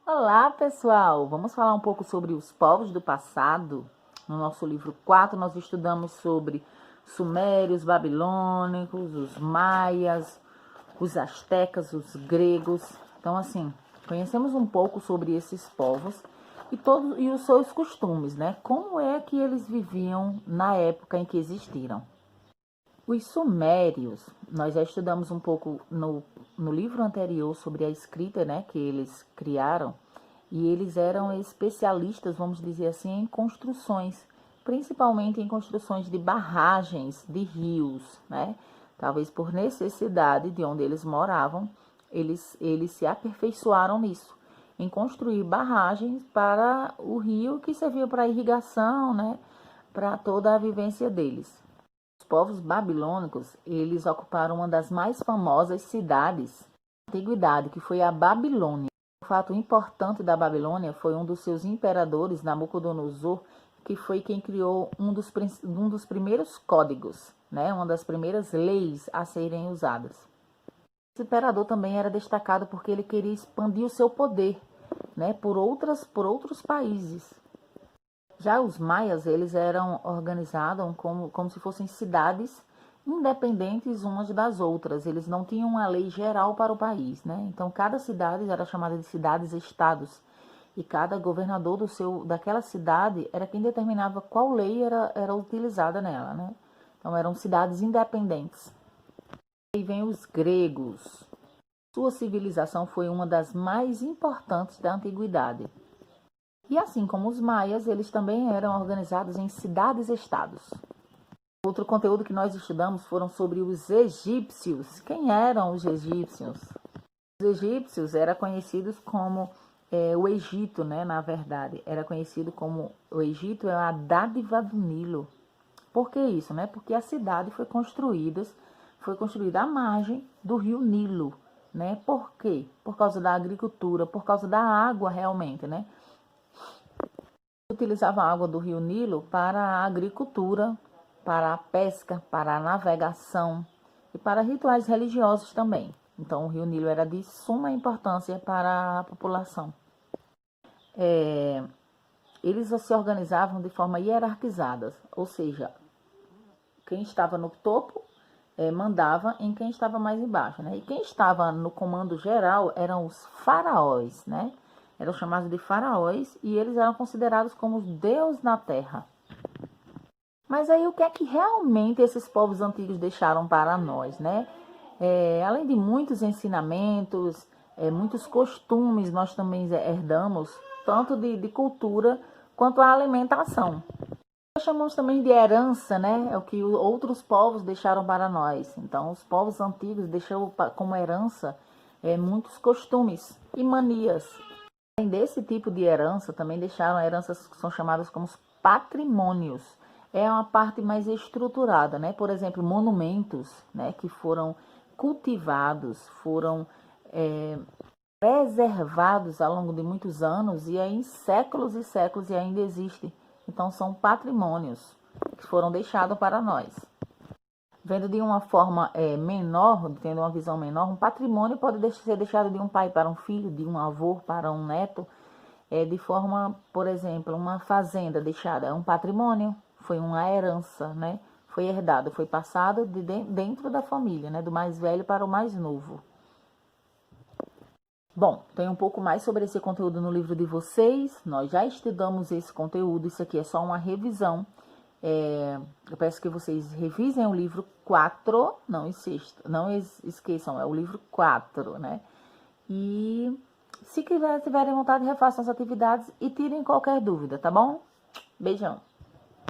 Olá, pessoal! Vamos falar um pouco sobre os povos do passado. No nosso livro 4, nós estudamos sobre sumérios, babilônicos, os maias, os astecas, os gregos. Então, assim, conhecemos um pouco sobre esses povos e os seus costumes, né? Como é que eles viviam na época em que existiram. Os sumérios, nós já estudamos um pouco no livro anterior sobre a escrita, né, que eles criaram, e eles eram especialistas, vamos dizer assim, em construções, principalmente em construções de barragens de rios, né? Talvez por necessidade de onde eles moravam, eles se aperfeiçoaram nisso, em construir barragens para o rio que servia para irrigação, né, para toda a vivência deles. Os povos babilônicos, eles ocuparam uma das mais famosas cidades da antiguidade, que foi a Babilônia. Um fato importante da Babilônia foi um dos seus imperadores, Nabucodonosor, que foi quem criou um dos primeiros códigos, né? Uma das primeiras leis a serem usadas. Esse imperador também era destacado porque ele queria expandir o seu poder, né, por outros países. Já os maias, eles eram organizados como se fossem cidades independentes umas das outras. Eles não tinham uma lei geral para o país, né? Então, cada cidade era chamada de cidades-estados. E cada governador daquela cidade era quem determinava qual lei era utilizada nela, né? Então, eram cidades independentes. Aí vem os gregos. Sua civilização foi uma das mais importantes da antiguidade. E assim como os maias, eles também eram organizados em cidades-estados. Outro conteúdo que nós estudamos foram sobre os egípcios. Quem eram os egípcios? Os egípcios eram conhecidos como o Egito, né? Na verdade, era conhecido como o Egito é a dádiva do Nilo. Por que isso, né? Porque a cidade foi construída à margem do rio Nilo, né? Por quê? Por causa da agricultura, por causa da água realmente, né? Utilizava a água do rio Nilo para a agricultura, para a pesca, para a navegação e para rituais religiosos também. Então, o rio Nilo era de suma importância para a população. Eles se organizavam de forma hierarquizada, ou seja, quem estava no topo mandava em quem estava mais embaixo, né? E quem estava no comando geral eram os faraós, né? Eram chamados de faraós e eles eram considerados como os deuses na terra. Mas aí o que é que realmente esses povos antigos deixaram para nós, né? Além de muitos ensinamentos, muitos costumes, nós também herdamos, tanto de cultura quanto a alimentação. Nós chamamos também de herança, né? É o que outros povos deixaram para nós. Então, os povos antigos deixaram como herança muitos costumes e manias. Além desse tipo de herança, também deixaram heranças que são chamadas como patrimônios. É uma parte mais estruturada, né? Por exemplo, monumentos, né, que foram cultivados, foram preservados ao longo de muitos anos e aí séculos e séculos e ainda existem. Então, são patrimônios que foram deixados para nós. Vendo de uma forma menor, tendo uma visão menor, um patrimônio pode ser deixado de um pai para um filho, de um avô para um neto, de forma, por exemplo, uma fazenda deixada é um patrimônio, foi uma herança, né? Foi herdado, foi passado dentro da família, né? Do mais velho para o mais novo. Bom, tem um pouco mais sobre esse conteúdo no livro de vocês. Nós já estudamos esse conteúdo, isso aqui é só uma revisão. Eu peço que vocês revisem o livro 4, não esqueçam, é o livro 4, né? E se tiverem vontade, refaçam as atividades e tirem qualquer dúvida, tá bom? Beijão!